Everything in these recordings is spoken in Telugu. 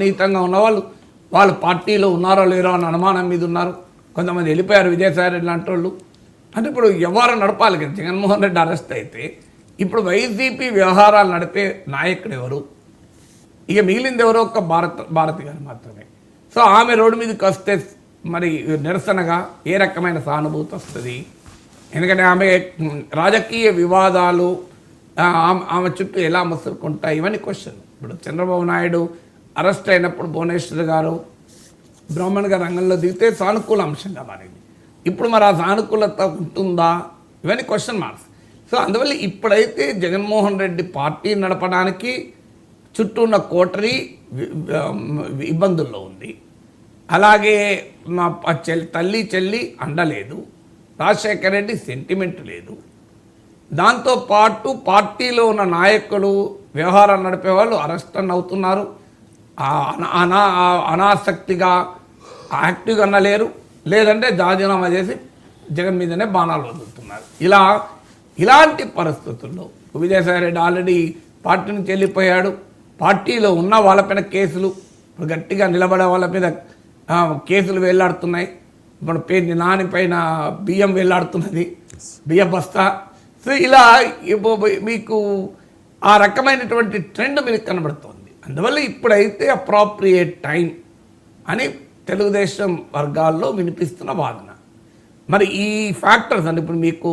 సన్నిహితంగా ఉన్నవాళ్ళు వాళ్ళు పార్టీలో ఉన్నారో లేరో అన్న అనుమానం మీద ఉన్నారు. కొంతమంది వెళ్ళిపోయారు, విజయసాయి రెడ్డి లాంటి వాళ్ళు. అంటే ఇప్పుడు వ్యవహారం నడపాలి కదా. జగన్మోహన్ రెడ్డి అరెస్ట్ అయితే ఇప్పుడు వైసీపీ వ్యవహారాలు నడిపే నాయకుడు ఎవరు? ఇక మిగిలింది ఎవరో ఒక్క భారతి గారు మాత్రమే. సో ఆమె రోడ్డు మీదకి వస్తే మరి నిరసనగా ఏ రకమైన సానుభూతి వస్తుంది? ఎందుకంటే ఆమె రాజకీయ వివాదాలు ఆమె చుట్టూ ఎలా మసులుకుంటాయి, ఇవన్నీ క్వశ్చన్. ఇప్పుడు చంద్రబాబు నాయుడు అరెస్ట్ అయినప్పుడు భువనేశ్వర్ గారు బ్రాహ్మణ్ గారు రంగంలో దిగితే సానుకూల అంశంగా మారింది. ఇప్పుడు మరి ఆ సానుకూలత ఉంటుందా, ఇవన్నీ క్వశ్చన్ మార్క్స్. సో అందువల్ల ఇప్పుడైతే జగన్మోహన్ రెడ్డి పార్టీ నడపడానికి చుట్టూ ఉన్న కోటరీ ఇబ్బందుల్లో ఉంది. అలాగే మా తల్లి చెల్లి అండలేదు, రాజశేఖర రెడ్డి సెంటిమెంట్ లేదు. దాంతోపాటు పార్టీలో ఉన్న నాయకులు వ్యవహారాలు నడిపేవాళ్ళు అరెస్ట్ అవుతున్నారు, అనాసక్తిగా యాక్టివ్గా అన్నలేరు, లేదంటే రాజీనామా చేసి జగన్ మీదనే బాణాలు వదులుతున్నారు. ఇలాంటి పరిస్థితుల్లో విజయసాయి రెడ్డి ఆల్రెడీ పార్టీ నుంచి వెళ్ళిపోయాడు. పార్టీలో ఉన్న వాళ్ళపైన కేసులు, ఇప్పుడు గట్టిగా నిలబడే వాళ్ళ మీద కేసులు వేలాడుతున్నాయి. ఇప్పుడు పేరు నాని పైన బియ్యం వేలాడుతున్నది, బియ్యం బస్తా. సో ఇలా మీకు ఆ రకమైనటువంటి ట్రెండ్ మీకు కనబడుతుంది. అందువల్ల ఇప్పుడైతే అప్రాప్రియేట్ టైం అని తెలుగుదేశం వర్గాల్లో వినిపిస్తున్న వాదన. మరి ఈ ఫ్యాక్టర్స్ అంటే ఇప్పుడు మీకు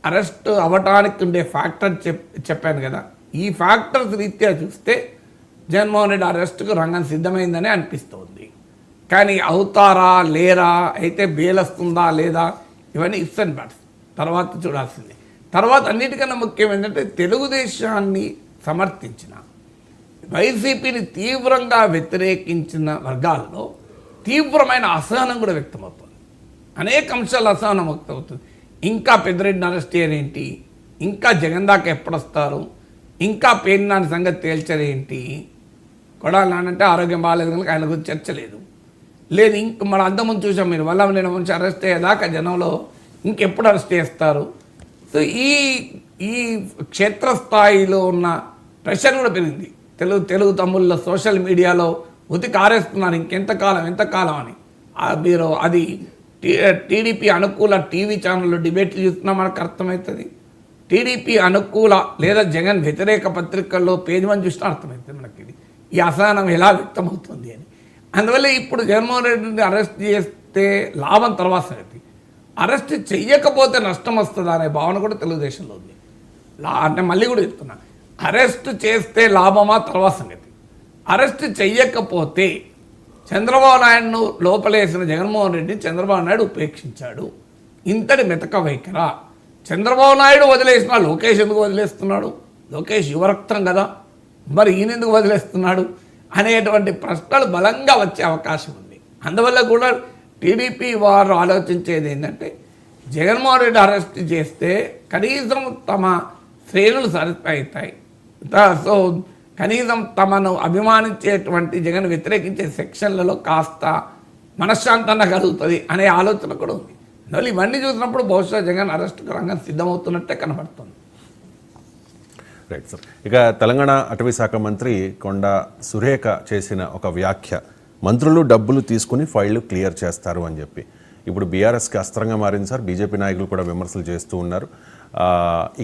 అరెస్ట్ అవ్వటానికి ఉండే ఫ్యాక్టర్ చెప్పాను కదా, ఈ ఫ్యాక్టర్స్ రీత్యా చూస్తే జగన్మోహన్ రెడ్డి అరెస్టుకు రంగం సిద్ధమైందని అనిపిస్తోంది. కానీ అవుతారా లేరా, అయితే బెయిల్ వస్తుందా లేదా, ఇవన్నీ ఇఫ్స్ అండ్ బట్స్ తర్వాత చూడాల్సింది. తర్వాత అన్నిటికన్నా ముఖ్యం ఏంటంటే తెలుగుదేశాన్ని సమర్థించిన వైసీపీని తీవ్రంగా వ్యతిరేకించిన వర్గాల్లో తీవ్రమైన అసహనం కూడా వ్యక్తమవుతుంది. అనేక అంశాలు అసహనం వ్యక్తమవుతుంది. ఇంకా పెద్దిరెడ్డిని అరెస్ట్ చేయరేంటి, ఇంకా జగన్ దాకా ఎప్పుడొస్తారు, ఇంకా పేర్నాని సంగతి తేల్చరేంటి, కొడాలి నానంటే ఆరోగ్యం బాగాలేదు కనుక ఆయన గురించి చర్చ లేదు. ఇంక మన అంతకుముందు చూసాం, మీరు వల్ల నేను మంచి అరెస్ట్ అయ్యేదాకా జనంలో ఇంకెప్పుడు అరెస్ట్ చేస్తారు. సో ఈ క్షేత్రస్థాయిలో ఉన్న ప్రెషర్ కూడా పెరిగింది. తెలుగు తమ్ముళ్ళ సోషల్ మీడియాలో ఉతికి ఆరేస్తున్నారు ఎంతకాలం అని. మీరు అది టీడీపీ అనుకూల టీవీ ఛానల్లో డిబేట్లు చూస్తున్నా మనకు అర్థమవుతుంది. టీడీపీ అనుకూల లేదా జగన్ వ్యతిరేక పత్రికల్లో పేజ్ వన్ చూసినా అర్థమవుతుంది మనకి ఈ అసహనం ఎలా వ్యక్తమవుతుంది అని. అందువల్ల ఇప్పుడు జగన్మోహన్ రెడ్డిని అరెస్ట్ చేస్తే లాభం తర్వాత సంగతి, అరెస్ట్ చెయ్యకపోతే నష్టం వస్తుందా అనే భావన కూడా తెలుగుదేశంలో ఉంది. అంటే మళ్ళీ కూడా చెప్తున్నా, అరెస్ట్ చేస్తే లాభమా తర్వాత సంగతి. అరెస్ట్ చెయ్యకపోతే చంద్రబాబు నాయుడును లోపలేసిన జగన్మోహన్ రెడ్డిని చంద్రబాబు నాయుడు ఉపేక్షించాడు. ఇంతటి మెతక వైఖరా? చంద్రబాబు నాయుడు వదిలేసిన లోకేష్ ఎందుకు వదిలేస్తున్నాడు? లోకేష్ యువరక్తం కదా, మరి ఈయన ఎందుకు వదిలేస్తున్నాడు అనేటువంటి ప్రశ్నలు బలంగా వచ్చే అవకాశం ఉంది. అందువల్ల కూడా టీడీపీ వారు ఆలోచించేది ఏంటంటే జగన్మోహన్ రెడ్డి అరెస్ట్ చేస్తే కనీసం తమ శ్రేణులు సరిపోతాయి, సో కనీసం తమను అభిమానించేటువంటి జగన్ వ్యతిరేకించే సెక్షన్లలో కాస్త మనశ్శాంతంగా కలుగుతుంది అనే ఆలోచన కూడా ఉంది. అందువల్ల ఇవన్నీ చూసినప్పుడు బహుశా జగన్ అరెస్టుకు రంగం సిద్ధమవుతున్నట్టే కనబడుతుంది. Right sir. ఇక తెలంగాణ అటవీ శాఖ మంత్రి కొండా సురేఖ చేసిన ఒక వ్యాఖ్య, మంత్రులు డబ్బులు తీసుకుని ఫైళ్లు క్లియర్ చేస్తారు అని చెప్పి ఇప్పుడు బీఆర్ఎస్కి అస్త్రంగా మారింది సార్. బీజేపీ నాయకులు కూడా విమర్శలు చేస్తూ ఉన్నారు.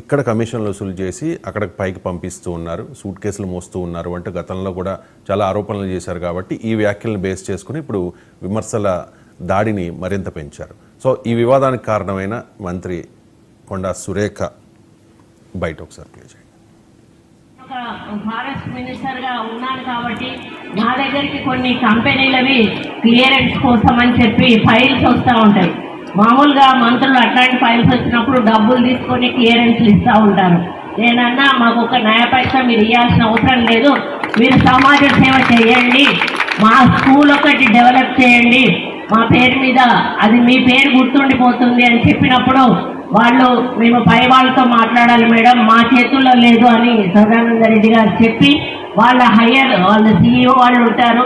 ఇక్కడ కమిషన్లు వసూలు చేసి అక్కడికి పైకి పంపిస్తూ ఉన్నారు, సూట్ కేసులు మోస్తూ ఉన్నారు అంటే గతంలో కూడా చాలా ఆరోపణలు చేశారు. కాబట్టి ఈ వ్యాఖ్యలను బేస్ చేసుకుని ఇప్పుడు విమర్శల దాడిని మరింత పెంచారు. సో ఈ వివాదానికి కారణమైన మంత్రి కొండా సురేఖ బయట ఒకసారి ప్లే చేయండి. ఫారెస్ట్ మినిస్టర్గా ఉన్నాను కాబట్టి నా దగ్గరికి కొన్ని కంపెనీలవి క్లియరెన్స్ కోసం అని చెప్పి ఫైల్స్ వస్తూ ఉంటాయి. మామూలుగా మంత్రులు అట్లాంటి ఫైల్స్ వచ్చినప్పుడు డబ్బులు తీసుకొని క్లియరెన్స్లు ఇస్తూ ఉంటారు. నేనన్నా మాకు ఒక న్యాయ పైసా మీరు ఇవ్వాల్సిన అవసరం లేదు, మీరు సమాజ సేవ చేయండి, మా స్కూల్ ఒకటి డెవలప్ చేయండి, మా పేరు మీద అది మీ పేరు గుర్తుండిపోతుంది అని చెప్పినప్పుడు వాళ్ళు మేము పై వాళ్ళతో మాట్లాడాలి మేడం, మా చేతుల్లో లేదు అని సదానంద రెడ్డి గారు చెప్పి వాళ్ళ CEO వాళ్ళు ఉంటారు,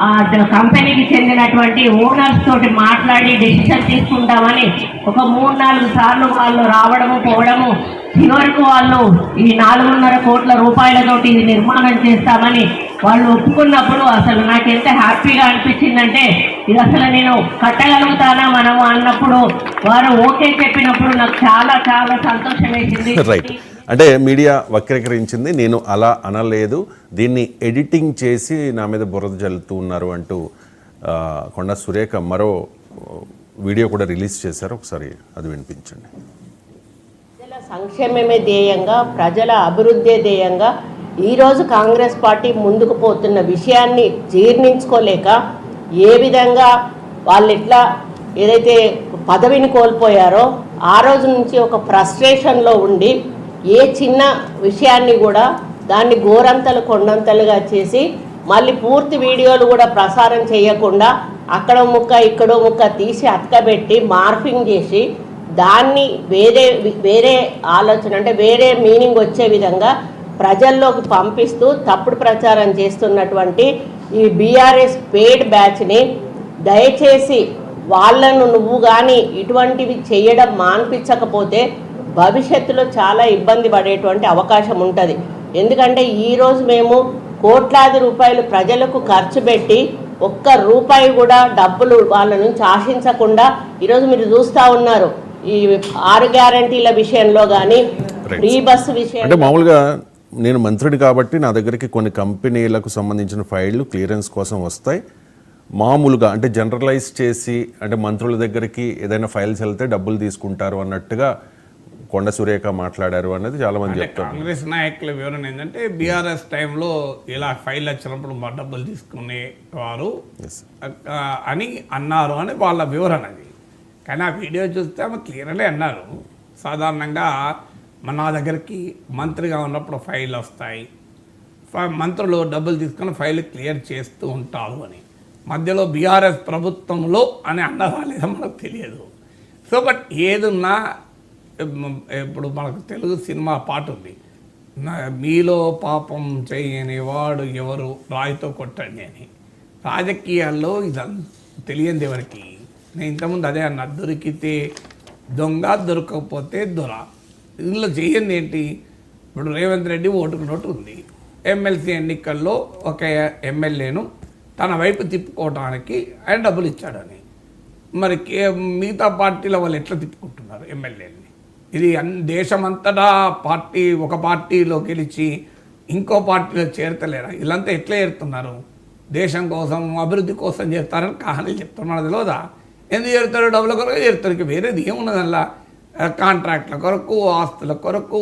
ఆ కంపెనీకి చెందినటువంటి ఓనర్స్ తోటి మాట్లాడి డెసిషన్ తీసుకుంటామని ఒక 3-4 సార్లు వాళ్ళు రావడము పోవడము, చివరకు వాళ్ళు ఈ 4.5 కోట్ల రూపాయలతోటి ఇది నిర్మాణం చేస్తామని వాళ్ళు ఒప్పుకున్నప్పుడు అసలు నాకు ఎంత హ్యాపీగా అనిపించిందంటే, ఇది అసలు నేను కట్టగలుగుతానా మనము అన్నప్పుడు వారు ఓకే చెప్పినప్పుడు నాకు చాలా చాలా సంతోషం వేసింది. రైట్, అంటే మీడియా వక్రీకరించింది, నేను అలా అనలేదు, దీన్ని ఎడిటింగ్ చేసి నా మీద బురద జల్లుతూ ఉన్నారు అంటూ కొండా సురేఖ మరో వీడియో కూడా రిలీజ్ చేశారు. ఒకసారి అది వినిపించండి. ప్రజల సంక్షేమమే ధ్యేయంగా, ప్రజల అభివృద్ధి ధ్యేయంగా ఈరోజు కాంగ్రెస్ పార్టీ ముందుకు పోతున్న విషయాన్ని జీర్ణించుకోలేక, ఏ విధంగా వాళ్ళు ఎట్లా ఏదైతే పదవిని కోల్పోయారో ఆ రోజు నుంచి ఒక ఫ్రస్ట్రేషన్లో ఉండి ఏ చిన్న విషయాన్ని కూడా దాన్ని గోరంతలు కొండంతలుగా చేసి మళ్ళీ పూర్తి వీడియోలు కూడా ప్రసారం చేయకుండా అక్కడ ముక్క ఇక్కడో ముక్క తీసి అతకబెట్టి మార్ఫింగ్ చేసి దాన్ని వేరే ఆలోచన అంటే వేరే మీనింగ్ వచ్చే విధంగా ప్రజల్లోకి పంపిస్తూ తప్పుడు ప్రచారం చేస్తున్నటువంటి ఈ బీఆర్ఎస్ పెయిడ్ బ్యాచ్ని దయచేసి వాళ్ళను నువ్వు కానీ ఇటువంటివి చేయడం మాన్పించకపోతే భవిష్యత్తులో చాలా ఇబ్బంది పడేటువంటి అవకాశం ఉంటుంది. ఎందుకంటే ఈరోజు మేము కోట్లాది రూపాయలు ప్రజలకు ఖర్చు పెట్టి ఒక్క రూపాయి కూడా డబ్బులు వాళ్ళ నుంచి ఆశించకుండా ఈరోజు మీరు చూస్తూ ఉన్నారు. ఈ 6 గ్యారంటీల విషయంలో కానీ ఫ్రీ బస్సు విషయం, అంటే మామూలుగా నేను మంత్రుడి కాబట్టి నా దగ్గరికి కొన్ని కంపెనీలకు సంబంధించిన ఫైళ్ళు క్లియరెన్స్ కోసం వస్తాయి. మామూలుగా అంటే జనరలైజ్ చేసి అంటే మంత్రుల దగ్గరికి ఏదైనా ఫైల్స్ వెళ్తే డబ్బులు తీసుకుంటారు అన్నట్టుగా కొండ సురేఖ మాట్లాడారు అనేది చాలా మంది చెప్తారు. కాంగ్రెస్ నాయకుల వివరణ ఏంటంటే బీఆర్ఎస్ టైంలో ఇలా ఫైల్ వచ్చినప్పుడు మా డబ్బులు తీసుకునేవారు అని అన్నారు అని వాళ్ళ వివరణ అది. కానీ ఆ వీడియో చూస్తే ఆమె క్లియర్లీ అన్నారు, సాధారణంగా నా దగ్గరికి మంత్రిగా ఉన్నప్పుడు ఫైల్ వస్తాయి, మంత్రులు డబ్బులు తీసుకొని ఫైల్ క్లియర్ చేస్తూ ఉంటారు అని. మధ్యలో బీఆర్ఎస్ ప్రభుత్వంలో అని అన్నదా లేదా మనకు తెలియదు. సో బట్ ఏదున్నా ఇప్పుడు మనకు తెలుగు సినిమా పాట ఉంది, మీలో పాపం చేయని వాడు ఎవరు రాయితో కొట్టండి అని. రాజకీయాల్లో ఇదంతా తెలియంది ఎవరికి. నేను ఇంతకుముందు అదే అన్నా, దొరికితే దొంగ, దొరకకపోతే దొర. ఇందులో చేయండి ఏంటి? ఇప్పుడు రేవంత్ రెడ్డి ఓటుకు నోటు ఉంది. ఎమ్మెల్సీ ఎన్నికల్లో ఒక ఎమ్మెల్యేను తన వైపు తిప్పుకోవడానికి ఆయన డబ్బులు ఇచ్చాడని. మరి మిగతా పార్టీల వాళ్ళు ఎట్లా తిప్పుకుంటున్నారు ఎమ్మెల్యేని? ఇది దేశమంతటా పార్టీ ఒక పార్టీలో గెలిచి ఇంకో పార్టీలో చేరతలేరా? వీళ్ళంతా ఎట్లా చేరుతున్నారు? దేశం కోసం అభివృద్ధి కోసం చేస్తారని కహానీలు చెప్తారు. మనకు తెలియదా? ఎందుకు చేరుతారు? డబ్బుల కొరకు చేరుతారు. ఇక వేరేది ఏమున్నది అలా? కాంట్రాక్ట్ల కొరకు, ఆస్తుల కొరకు,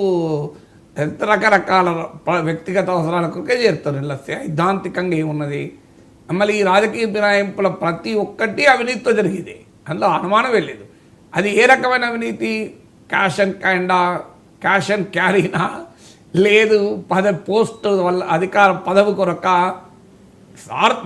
రకరకాల వ్యక్తిగత అవసరాల కొరకే చేరుతారు. ఇలా సైద్ధాంతికంగా ఏమున్నది? మళ్ళీ ఈ రాజకీయ ఫిరాయింపుల ప్రతి ఒక్కటి అవినీతితో జరిగేది, అందులో అనుమానం వెళ్ళలేదు. అది ఏ రకమైన అవినీతి? క్యాష్ అండ్ క్యారీనా, లేదు పోస్ట్ వల్ల అధికార పదవి కొరక నిస్వార్థ